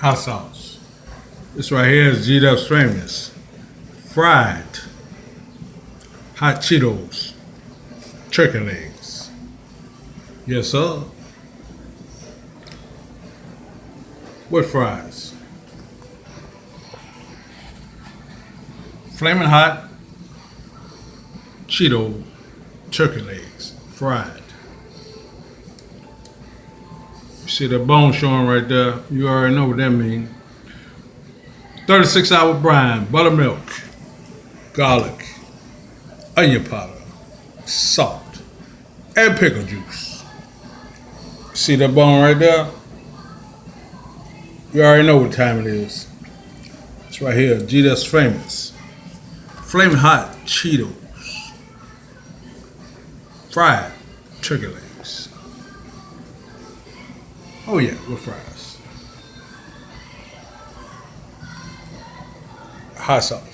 hot sauce. This right here is Cheetos Flamn's fried hot Cheetos chicken legs. Yes, sir. With fries. Flaming hot Cheeto turkey legs, fried. You see the bone showing right there? You already know what that means. 36-hour brine, buttermilk, garlic, onion powder, salt, and pickle juice. See that bone right there? You already know what time it is. It's right here, Cheetos Famous. Flaming hot Cheetos. Fried turkey legs. Oh yeah, with fries. Hot sauce.